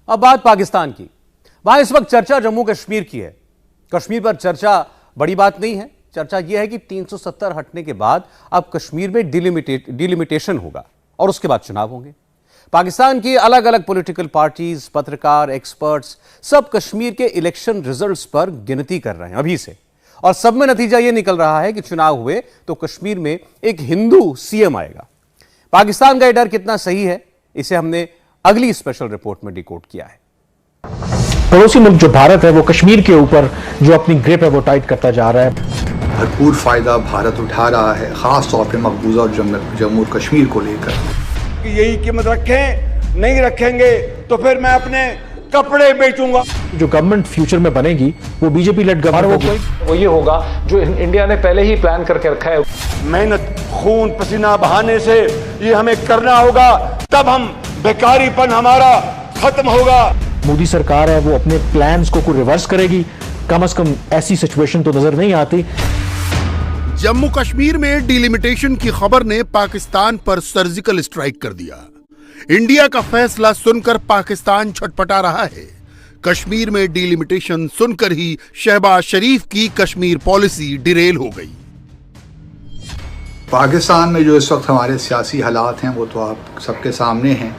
अब बात पाकिस्तान की। वहां इस वक्त चर्चा जम्मू कश्मीर की है। कश्मीर पर चर्चा बड़ी बात नहीं है। चर्चा यह है कि 370 हटने के बाद अब कश्मीर में डिलिमिटेशन होगा और उसके बाद चुनाव होंगे। पाकिस्तान की अलग अलग पॉलिटिकल पार्टीज, पत्रकार, एक्सपर्ट्स सब कश्मीर के इलेक्शन रिजल्ट्स पर गिनती कर रहे हैं अभी से, और सब में नतीजा यह निकल रहा है कि चुनाव हुए तो कश्मीर में एक हिंदू सीएम आएगा। पाकिस्तान का यह डर कितना सही है, इसे हमने अगली स्पेशल रिपोर्ट में डिकोड किया है। पड़ोसी मुल्क जो भारत है वो कश्मीर के ऊपर जो अपनी ग्रिप है वो टाइट करता जा रहा है। भरपूर फायदा भारत उठा रहा है, खास तौर पे मकबूजा और जम्मू और कश्मीर को लेकर। यही कीमत रखें, नहीं रखेंगे तो फिर मैं अपने कपड़े बेचूंगा। जो गवर्नमेंट फ्यूचर में बनेगी वो बीजेपी लेड गवर्नमेंट होगी। वो ये होगा जो इंडिया ने पहले ही प्लान करके रखा है। मेहनत, खून पसीना बहाने से ये हमें करना होगा, तब हम बेकारीपन हमारा खत्म होगा। मोदी सरकार है वो अपने प्लान्स को रिवर्स करेगी, कम से कम ऐसी सिचुएशन तो नजर नहीं आती। जम्मू कश्मीर में डिलिमिटेशन की खबर ने पाकिस्तान पर सर्जिकल स्ट्राइक कर दिया। इंडिया का फैसला सुनकर पाकिस्तान छटपटा रहा है। कश्मीर में डिलिमिटेशन सुनकर ही शहबाज शरीफ की कश्मीर पॉलिसी डिरेल हो गई। पाकिस्तान में जो इस वक्त हमारे सियासी हालात हैं वो तो आप सबके सामने हैं,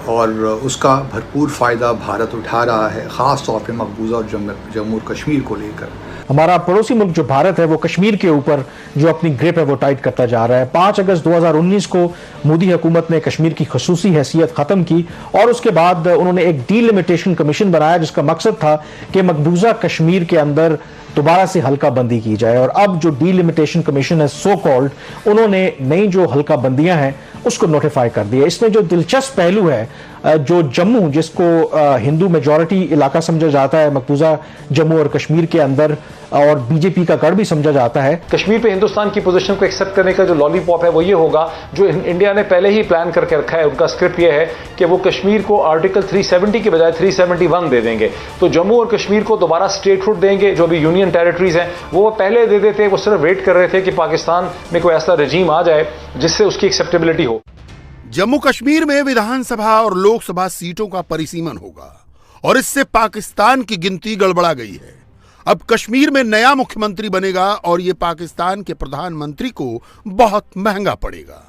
और उसका भरपूर फ़ायदा भारत उठा रहा है, ख़ास तौर पे मकबूजा और जम्मू और कश्मीर को लेकर। हमारा पड़ोसी मुल्क जो भारत है वो कश्मीर के ऊपर जो अपनी ग्रिप है वो टाइट करता जा रहा है। 5 अगस्त 2019 को मोदी हुकूमत ने कश्मीर की खसूसी हैसियत ख़त्म की और उसके बाद उन्होंने एक डीलिमिटेशन कमीशन बनाया जिसका मकसद था कि मकबूजा कश्मीर के अंदर दोबारा से हल्का बंदी की जाए। और अब जो डीलिमिटेशन कमीशन है सो कॉल्ड, उन्होंने नई जो हल्का बंदियां हैं उसको नोटिफाई कर दिया। इसमें जो दिलचस्प पहलू है, जो जम्मू जिसको हिंदू मेजॉरिटी इलाका समझा जाता है मकबूजा जम्मू और कश्मीर के अंदर, और बीजेपी का गढ़ भी समझा जाता है। कश्मीर पे हिंदुस्तान की पोजीशन को एक्सेप्ट करने का जो लॉलीपॉप है वो ये होगा जो इंडिया ने पहले ही प्लान करके रखा है। उनका स्क्रिप्ट ये है कि वो कश्मीर को आर्टिकल 370 के बजाय 371 दे देंगे, तो जम्मू और कश्मीर को दोबारा स्टेटहुड देंगे। जो भी यूनियन टेरिटरीज हैं वो पहले दे देते, वो सिर्फ वेट कर रहे थे कि पाकिस्तान में कोई ऐसा रजीम आ जाए जिससे उसकी एक्सेप्टेबिलिटी हो। जम्मू कश्मीर में विधानसभा और लोकसभा सीटों का परिसीमन होगा और इससे पाकिस्तान की गिनती गड़बड़ा गई है। अब कश्मीर में नया मुख्यमंत्री बनेगा और यह पाकिस्तान के प्रधानमंत्री को बहुत महंगा पड़ेगा।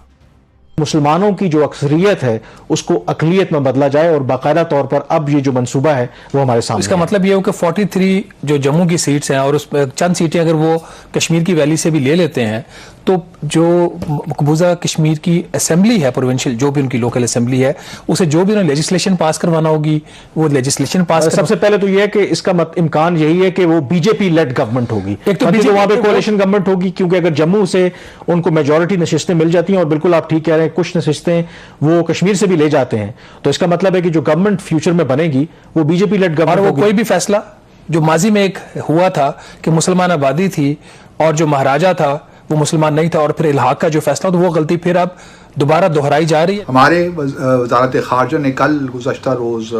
मुसलमानों की जो अक्सरियत है उसको अकलियत में बदला जाए और बाकायदा तौर पर अब ये जो मंसूबा है वो हमारे सामने। इसका मतलब ये हो कि 43 जो जम्मू की सीट्स हैं और उस चंद सीटें अगर वो कश्मीर की वैली से भी ले लेते हैं तो जो मकबूजा कश्मीर की असेंबली है, प्रोविंशियल जो भी उनकी लोकल असेंबली है, उसे जो भी उन्हें लेजिस्लेशन पास करवाना होगी वो लेजिस्लेशन पास। सबसे पहले तो यह है कि इसका इम्कान यही है कि वो बीजेपी लेड गवर्नमेंट होगी। एक तो वहां पे कोalition गवर्नमेंट होगी, क्योंकि अगर जम्मू से उनको मेजॉरिटी नशिस्तें मिल जाती हैं, और बिल्कुल आप ठीक कह रहे हैं कुछ नशिस्तें वो कश्मीर से भी ले जाते हैं, तो इसका मतलब है कि जो गवर्नमेंट फ्यूचर में बनेगी वो बीजेपी लेड गवर्नमेंट होगी। कोई भी फैसला जो माजी में एक हुआ था कि मुसलमान आबादी थी और जो महाराजा था वो मुसलमान नहीं था, और फिर इल्हाक का जो फैसला तो वो गलती फिर अब दोबारा दोहराई जा रही है। हमारे वज़ारत ख़ारजा ने कल गुज़श्ता रोज़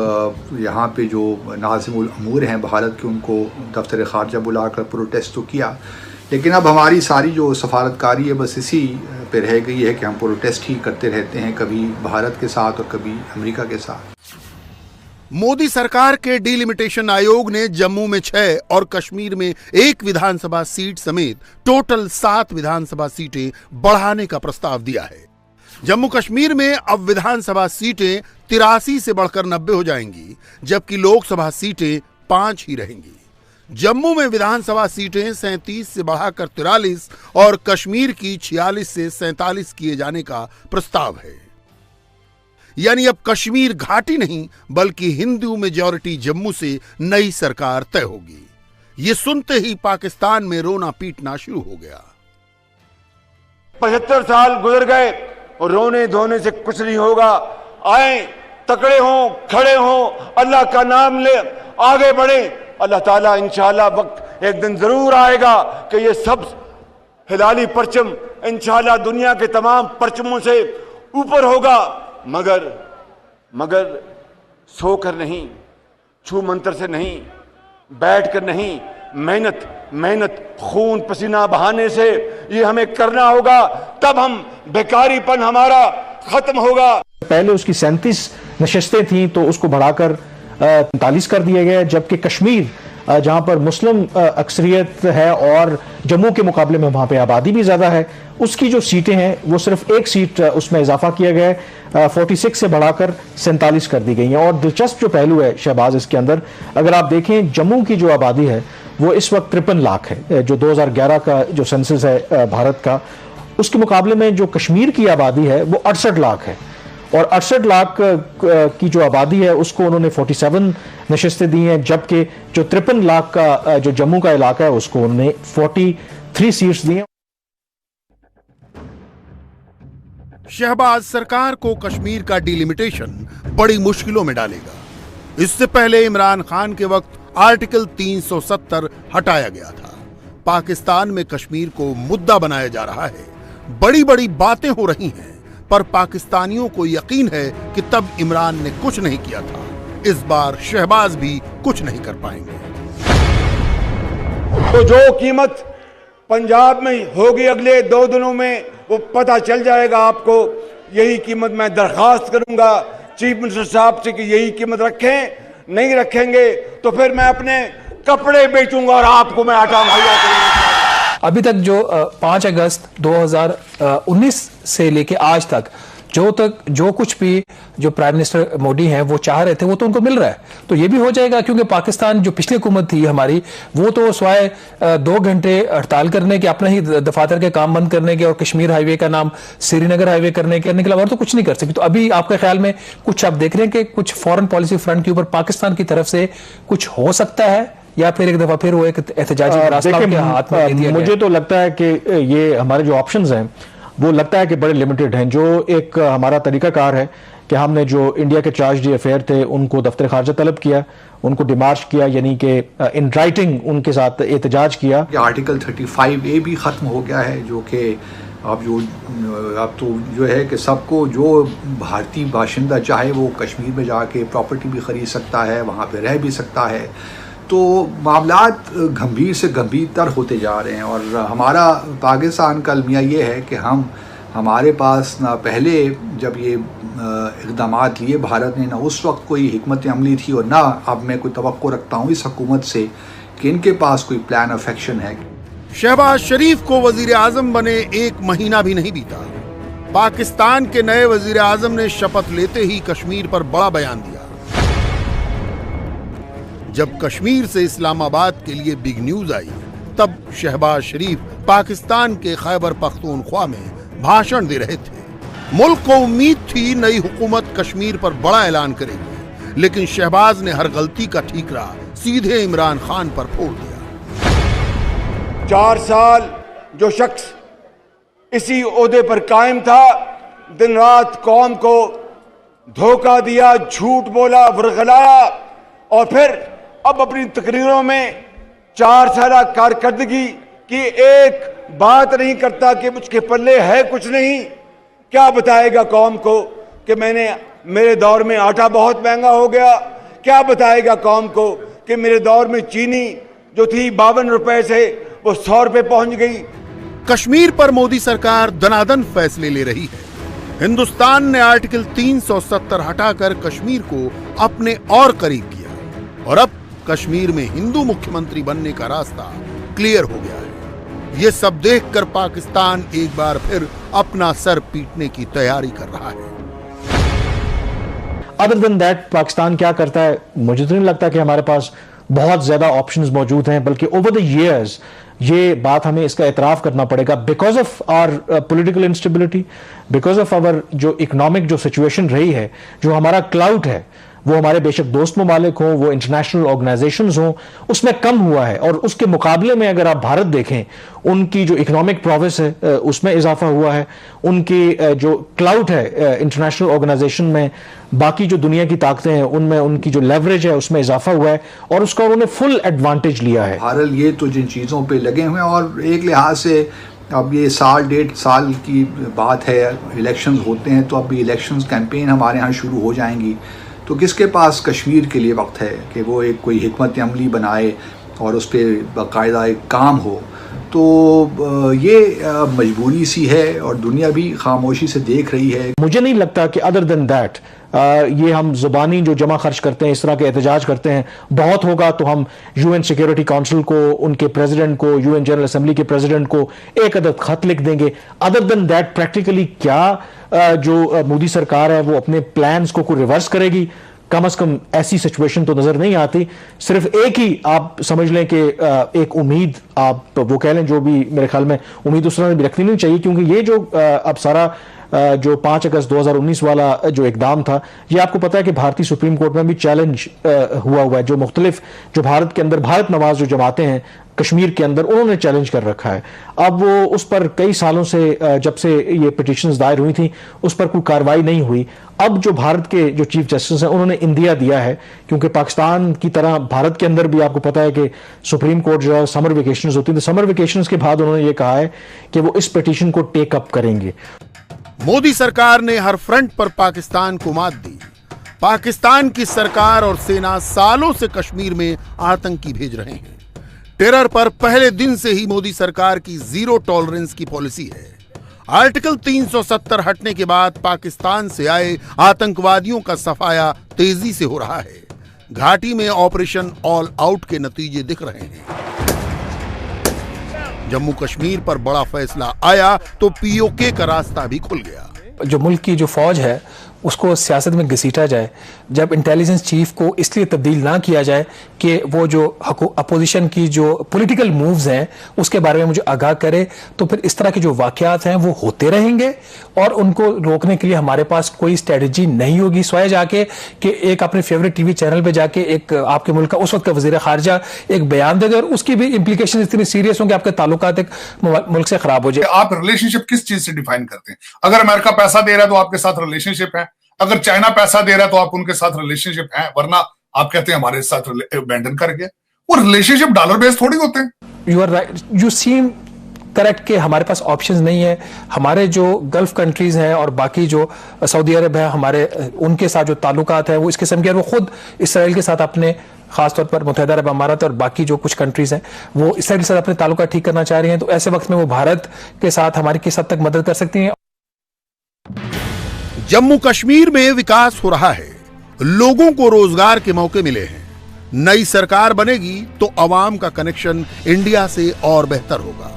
यहाँ पे जो नाज़िमुल अमूर हैं भारत के, उनको दफ्तर ख़ारजा बुलाकर प्रोटेस्ट तो किया, लेकिन अब हमारी सारी जो सफारतकारी है बस इसी पे रह गई है कि हम प्रोटेस्ट ही करते रहते हैं, कभी भारत के साथ और कभी अमेरिका के साथ। मोदी सरकार के डिलिमिटेशन आयोग ने जम्मू में 6 और कश्मीर में 1 विधानसभा सीट समेत टोटल 7 विधानसभा सीटें बढ़ाने का प्रस्ताव दिया है। जम्मू कश्मीर में अब विधानसभा सीटें 83 से बढ़कर 90 हो जाएंगी, जबकि लोकसभा सीटें 5 ही रहेंगी। जम्मू में विधानसभा सीटें 37 से बढ़ाकर 43 और कश्मीर की 46 से 47 किए जाने का प्रस्ताव है। यानी अब कश्मीर घाटी नहीं बल्कि हिंदू मेजॉरिटी जम्मू से नई सरकार तय होगी। ये सुनते ही पाकिस्तान में रोना पीटना शुरू हो गया। 75 साल गुजर गए और रोने धोने से कुछ नहीं होगा। आए, तकड़े हों, खड़े हों, अल्लाह का नाम ले, आगे बढ़े। अल्लाह ताला इंशाअल्लाह वक्त एक दिन जरूर आएगा कि ये सब हिलाली परचम इंशाअल्लाह दुनिया के तमाम परचमों से ऊपर होगा, मगर सोकर नहीं, छू मंत्र से नहीं, बैठकर नहीं, मेहनत खून पसीना बहाने से ये हमें करना होगा, तब हम बेकारीपन हमारा खत्म होगा। पहले उसकी 37 नशस्तें थीं तो उसको बढ़ाकर 43 कर दिया गया, जबकि कश्मीर जहां पर मुस्लिम अक्सरियत है और जम्मू के मुकाबले में वहां पे आबादी भी ज़्यादा है, उसकी जो सीटें हैं वो सिर्फ एक सीट उसमें इजाफा किया गया है, 46 से बढ़ाकर 47 कर दी गई हैं। और दिलचस्प जो पहलू है शहबाज इसके अंदर, अगर आप देखें जम्मू की जो आबादी है वो इस वक्त 53 लाख है, जो 2011 का जो सेंसस है भारत का, उसके मुकाबले में जो कश्मीर की आबादी है वो 68 लाख है। और 68 लाख की जो आबादी है उसको उन्होंने 47 नशस्तें दी हैं, जबकि जो 53 लाख का जो जम्मू का इलाका है उसको उन्होंने 43 सीट्स दी हैं। शहबाज सरकार को कश्मीर का डिलिमिटेशन बड़ी मुश्किलों में डालेगा। इससे पहले इमरान खान के वक्त आर्टिकल 370 हटाया गया था। पाकिस्तान में कश्मीर को मुद्दा बनाया जा रहा है, बड़ी बड़ी बातें हो रही हैं, पर पाकिस्तानियों को यकीन है कि तब इमरान ने कुछ नहीं किया था, इस बार शहबाज भी कुछ नहीं कर पाएंगे। तो जो कीमत पंजाब में होगी अगले 2 दिनों में वो पता चल जाएगा आपको। यही कीमत मैं दरखास्त करूंगा चीफ मिनिस्टर साहब से कि यही कीमत रखें, नहीं रखेंगे तो फिर मैं अपने कपड़े बेचूंगा और आपको मैं आटा मुहैया करूंगा। अभी तक जो 5 अगस्त 2019 से लेके आज तक जो कुछ भी जो प्राइम मिनिस्टर मोदी हैं वो चाह रहे थे वो तो उनको मिल रहा है। तो ये भी हो जाएगा, क्योंकि पाकिस्तान जो पिछली हुकूमत थी हमारी, वो तो स्वाय 2 घंटे हड़ताल करने के, अपने ही दफातर के काम बंद करने के और कश्मीर हाईवे का नाम श्रीनगर हाईवे करने के अलावा और तो कुछ नहीं कर सकी। तो अभी आपके ख्याल में कुछ आप देख रहे हैं कि कुछ फॉरेन पॉलिसी फ्रंट के ऊपर पाकिस्तान की तरफ से कुछ हो सकता है, या फिर एक दफा फिर वो एक एहतजाजी रास्ता उनके हाथ में दे दिया गया? मुझे तो लगता है कि ये हमारे जो ऑप्शंस हैं वो लगता है कि बड़े लिमिटेड हैं। जो एक हमारा तरीकाकार है कि हमने जो इंडिया के चार्ज डी अफेयर थे उनको दफ्तर खारजा तलब किया, उनको डिमार्च किया, यानी कि इन राइटिंग उनके साथ एहतजाज किया। आर्टिकल 35A भी ख़त्म हो गया है, जो कि अब तो जो है कि सबको जो भारतीय बाशिंदा चाहे वो कश्मीर में जाके प्रॉपर्टी भी ख़रीद सकता है, वहाँ पे रह भी सकता है। तो मामलात गंभीर से गंभीरतर होते जा रहे हैं। और हमारा पाकिस्तान का अलमिया ये है कि हमारे पास ना पहले जब ये इक़दामात लिए भारत ने, ना उस वक्त कोई हिकमत अमली थी, और ना अब मैं कोई तवक्को रखता हूँ इस हुकूमत से कि इनके पास कोई प्लान ऑफ एक्शन है। शहबाज शरीफ को वजीर आजम बने 1 महीना भी नहीं बीता, पाकिस्तान के नए वजीर आजम ने शपथ लेते ही कश्मीर पर बड़ा बयान दिया। जब कश्मीर से इस्लामाबाद के लिए बिग न्यूज आई, तब शहबाज शरीफ पाकिस्तान के खैबर पख्तूनख्वा में भाषण दे रहे थे। मुल्क को उम्मीद थी नई हुकूमत कश्मीर पर बड़ा ऐलान करेगी, लेकिन शहबाज ने हर गलती का ठीकरा सीधे इमरान खान पर फोड़ दिया। 4 साल जो शख्स इसी ओहदे पर कायम था, दिन रात कौम को धोखा दिया, झूठ बोला, वरगलाया, और फिर अब अपनी तकरीरों में 4 साल कारकर्दगी की एक बात नहीं करता कि मुझके पल्ले है कुछ नहीं। क्या बताएगा कौम को कि मेरे दौर में आटा बहुत महंगा हो गया? क्या बताएगा कौम को कि मेरे दौर में चीनी जो थी 52 रुपए से वो 100 रुपए पहुंच गई? कश्मीर पर मोदी सरकार दनादन फैसले ले रही है। हिंदुस्तान ने आर्टिकल 370 हटाकर कश्मीर को अपने और करीब किया, और अब कश्मीर में हिंदू मुख्यमंत्री बनने का रास्ता क्लियर हो गया है। ये सब देखकर पाकिस्तान एक बार फिर अपना सर पीटने की तैयारी कर रहा है। अदर देन दैट पाकिस्तान क्या करता है, मुझे तो नहीं लगता कि हमारे पास बहुत ज्यादा ऑप्शंस मौजूद हैं, बल्कि ओवर द ईयर्स ये बात हमें इसका एतराफ करना पड़ेगा, because of our political instability, because of our जो इकोनॉमिक जो सिचुएशन रही है, जो हमारा क्लाउड है, वो हमारे बेशक दोस्त ममालिक हों, वो इंटरनेशनल ऑर्गेनाइजेशंस हों, उसमें कम हुआ है। और उसके मुकाबले में अगर आप भारत देखें, उनकी जो इकोनॉमिक प्रोग्रेस है उसमें इजाफा हुआ है, उनकी जो क्लाउड है इंटरनेशनल ऑर्गेनाइजेशन में, बाकी जो दुनिया की ताकतें हैं उनमें उनकी जो लेवरेज है उसमें इजाफा हुआ है, और उसका उन्होंने फुल एडवांटेज लिया है। भारत ये तो जिन चीज़ों पर लगे हुए हैं, और एक लिहाज से अब ये 1.5 साल की बात है, इलेक्शंस होते हैं, तो अब इलेक्शंस कैंपेन हमारे यहाँ शुरू हो जाएंगी। तो किसके पास कश्मीर के लिए वक्त है कि वो एक कोई हिकमत अमली बनाए और उस पर बाकायदा एक काम हो? तो ये मजबूरी सी है, और दुनिया भी खामोशी से देख रही है। मुझे नहीं लगता कि अदर देन दैट ये हम जुबानी जो जमा खर्च करते हैं, इस तरह के एहतजाज करते हैं, बहुत होगा तो हम यूएन सिक्योरिटी काउंसिल को, उनके प्रेसिडेंट को, यूएन जनरल असेंबली के प्रेसिडेंट को एक अदद खत लिख देंगे। अदर देन दैट प्रैक्टिकली क्या जो मोदी सरकार है वो अपने प्लान्स को रिवर्स करेगी? कम से कम ऐसी सिचुएशन तो नजर नहीं आती। सिर्फ एक ही आप समझ लें कि एक उम्मीद, आप वो कह लें, जो भी मेरे ख्याल में उम्मीद उस तरह भी रखनी नहीं चाहिए, क्योंकि ये जो अब सारा जो 5 अगस्त 2019 वाला जो इकदाम था, ये आपको पता है कि भारतीय सुप्रीम कोर्ट में भी चैलेंज हुआ है। जो मुख्तलिफ जो भारत के अंदर भारत नवाज जो जमातें हैं कश्मीर के अंदर, उन्होंने चैलेंज कर रखा है। अब वो उस पर कई सालों से, जब से ये पिटिशंस दायर हुई थी, उस पर कोई कार्रवाई नहीं हुई। अब जो भारत के जो चीफ जस्टिस हैं, उन्होंने इंदिया दिया है, क्योंकि पाकिस्तान की तरह भारत के अंदर भी आपको पता है कि सुप्रीम कोर्ट जो है समर वेकेशंस होती है, तो समर वेकेशंस के बाद उन्होंने ये कहा है कि वो इस पिटिशन को टेक अप करेंगे। मोदी सरकार ने हर फ्रंट पर पाकिस्तान को मात दी। पाकिस्तान की सरकार और सेना सालों से कश्मीर में आतंकी भेज रहे हैं। टेरर पर पहले दिन से ही मोदी सरकार की जीरो टॉलरेंस की पॉलिसी है। आर्टिकल 370 हटने के बाद पाकिस्तान से आए आतंकवादियों का सफाया तेजी से हो रहा है। घाटी में ऑपरेशन ऑल आउट के नतीजे दिख रहे हैं। जम्मू कश्मीर पर बड़ा फैसला आया तो पीओके का रास्ता भी खुल गया। जो मुल्क की जो फौज है उसको सियासत में घसीटा जाए, जब इंटेलिजेंस चीफ को इसलिए तब्दील ना किया जाए कि वो जो अपोजिशन की जो पॉलिटिकल मूव्स हैं उसके बारे में मुझे आगाह करे, तो फिर इस तरह के जो वाकयात हैं वो होते रहेंगे और उनको रोकने के लिए हमारे पास कोई स्ट्रेटजी नहीं होगी, सिवाय जाके कि एक अपने फेवरेट टीवी चैनल पे जाके एक आपके मुल्क का उस वक्त का वजीर खारजा एक बयान दे दे और उसकी भी इंप्लीकेशन इतनी सीरियस होंगे आपके ताल्लुकात एक मुल्क से खराब हो जाए। आप रिलेशनशिप किस चीज से डिफाइन करते हैं? अगर अमेरिका पैसा दे रहा है तो आपके साथ रिलेशनशिप है, अगर चाइना पैसा दे रहा है तो आप उनके साथ रिलेशनशिप है, वरना आप कहते हैं हमारे साथ अबैंडन कर गया। वो रिलेशनशिप डॉलर बेस्ड थोड़ी होते हैं। You are right, you seem correct कि हमारे पास ऑप्शंस नहीं है। हमारे जो गल्फ कंट्रीज हैं और बाकी जो सऊदी अरब है, हमारे उनके साथ जो ताल्लुकात है वो इस किस्म के, वो खुद इसराइल के साथ अपने, खासतौर पर मुत्तहिदा अरब अमारात और बाकी जो कुछ कंट्रीज हैं वो इसराइल के साथ अपने ताल्लुकात ठीक करना चाह रही हैं, तो ऐसे वक्त में वो भारत के साथ हमारी किस हद तक मदद कर सकती हैं। जम्मू कश्मीर में विकास हो रहा है, लोगों को रोजगार के मौके मिले हैं। नई सरकार बनेगी तो अवाम का कनेक्शन इंडिया से और बेहतर होगा।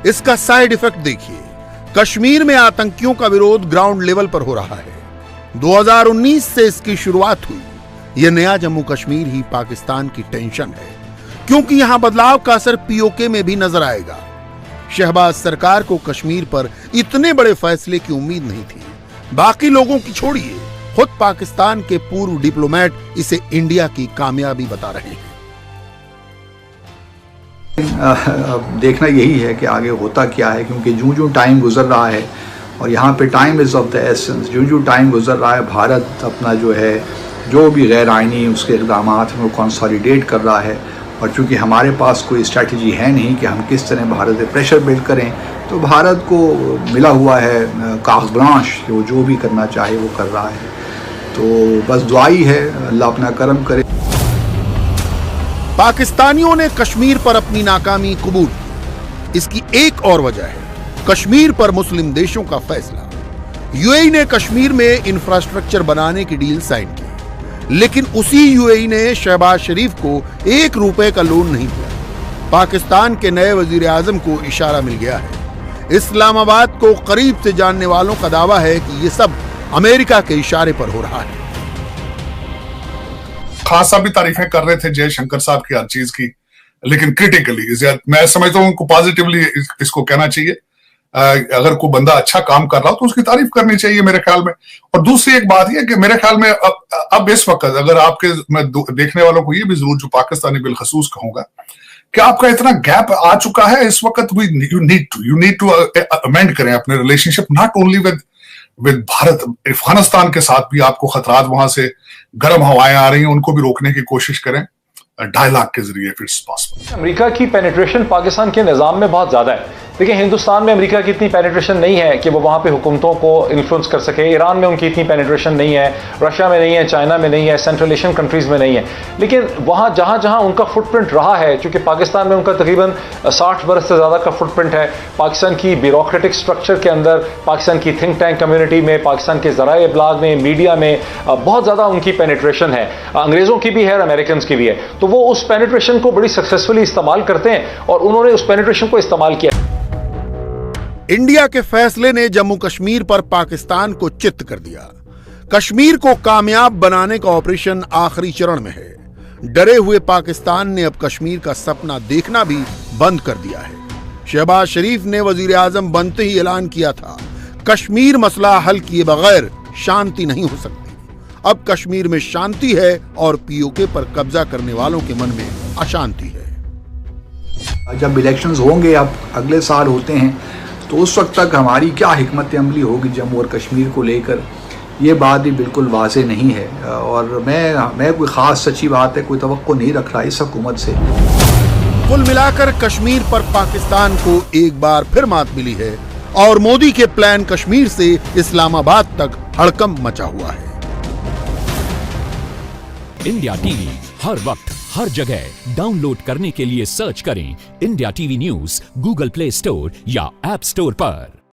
इसका साइड इफेक्ट देखिए, कश्मीर में आतंकियों का विरोध ग्राउंड लेवल पर हो रहा है। 2019 से इसकी शुरुआत हुई। यह नया जम्मू कश्मीर ही पाकिस्तान की टेंशन है, क्योंकि यहां बदलाव का असर पीओके में भी नजर आएगा। शहबाज सरकार को कश्मीर पर इतने बड़े फैसले की उम्मीद नहीं थी। बाकी लोगों की छोड़िए, खुद पाकिस्तान के पूर्व डिप्लोमेट इसे इंडिया की कामयाबी बता रहे हैं। देखना यही है कि आगे होता क्या है, क्योंकि जो टाइम गुजर रहा है और यहाँ पे time is of the essence. जो टाइम गुजर रहा है, भारत अपना जो है जो भी गैर आइनी उसके इक़दाम हैं वो कंसोलिडेट कर रहा है। और चूँकि हमारे पास कोई स्ट्रैटेजी है नहीं कि हम किस तरह भारत पे प्रेशर बिल्ड करें, तो भारत को मिला हुआ है कागज़ ब्लांश कि वो जो भी करना चाहे वो कर रहा है। तो बस दुआ ही है, अल्लाह अपना करम करे। पाकिस्तानियों ने कश्मीर पर अपनी नाकामी कबूल की। इसकी एक और वजह है कश्मीर पर मुस्लिम देशों का फैसला। यूएई ने कश्मीर में इंफ्रास्ट्रक्चर बनाने की डील साइन की, लेकिन उसी यूएई ने शहबाज शरीफ को 1 रुपए का लोन नहीं दिया। पाकिस्तान के नए वजीर आजम को इशारा मिल गया है। इस्लामाबाद को करीब से जानने वालों का दावा है कि यह सब अमेरिका के इशारे पर हो रहा है। खास साहब भी तारीफें कर रहे थे जयशंकर साहब की हर चीज की, लेकिन क्रिटिकली मैं समझता हूं उनको पॉजिटिवली इसको कहना चाहिए। अगर कोई बंदा अच्छा काम कर रहा हो तो उसकी तारीफ करनी चाहिए मेरे ख्याल में। और दूसरी एक बात यह कि मेरे ख्याल में अब इस वक्त अगर आपके, मैं देखने वालों को ये भी जरूर जो पाकिस्तानी बिलखसूस कहूंगा कि आपका इतना गैप आ चुका है इस वक्त, यू नीड टू अमेंड करें अपने relationship, not only with Bharat, Afghanistan के साथ भी आपको खतरात, वहां से गर्म हवाएं आ रही हैं, उनको भी रोकने की कोशिश करें डायलॉग के जरिए। फिर अमेरिका की पेनिट्रेशन पाकिस्तान के निजाम में बहुत ज्यादा है। देखिए, हिंदुस्तान में अमेरिका की इतनी पेनिट्रेशन नहीं है कि वो वहाँ पे हुकूमतों को इन्फ्लुएंस कर सके। ईरान में उनकी इतनी पेनिट्रेशन नहीं है, रशिया में नहीं है, चाइना में नहीं है, सेंट्रल एशियन कंट्रीज़ में नहीं है। लेकिन वहाँ जहाँ जहाँ उनका फुटप्रिंट रहा है, चूँकि पाकिस्तान में उनका तकरीबन 60 बरस से ज़्यादा का फुटप्रिंट है, पाकिस्तान की ब्यूरोक्रेटिक स्ट्रक्चर के अंदर, पाकिस्तान की थिंक टैंक कम्युनिटी में, पाकिस्तान के ज़राए इब्लाग में, मीडिया में बहुत ज़्यादा उनकी पेनिट्रेशन है। अंग्रेज़ों की भी है और अमेरिकन की भी है। तो वो उस पेनिट्रेशन को बड़ी सक्सेसफुली इस्तेमाल करते हैं और उन्होंने उस पेनिट्रेशन को इस्तेमाल किया। इंडिया के फैसले ने जम्मू कश्मीर पर पाकिस्तान को चित्त कर दिया। कश्मीर को कामयाब बनाने का ऑपरेशन आखिरी चरण में है। डरे हुए पाकिस्तान ने अब कश्मीर का सपना देखना भी बंद कर दिया है। शहबाज शरीफ ने वजीर आजम बनते ही ऐलान किया था, कश्मीर मसला हल किए बगैर शांति नहीं हो सकती। अब कश्मीर में शांति है और पीओके पर कब्जा करने वालों के मन में अशांति है। जब इलेक्शंस होंगे, अब अगले साल होते हैं, तो उस वक्त तक हमारी क्या हिकमत अमली होगी जम्मू और कश्मीर को लेकर, ये बात भी बिल्कुल वाज़ेह नहीं है। और मैं कोई ख़ास सच्ची बात है कोई तवक्को नहीं रख रहा इस हुकूमत से। कुल मिलाकर कश्मीर पर पाकिस्तान को एक बार फिर मात मिली है और मोदी के प्लान कश्मीर से इस्लामाबाद तक हड़कंप मचा हुआ है। इंडिया टीवी हर वक्त हर जगह डाउनलोड करने के लिए सर्च करें India TV news Google play store या ऐप स्टोर पर।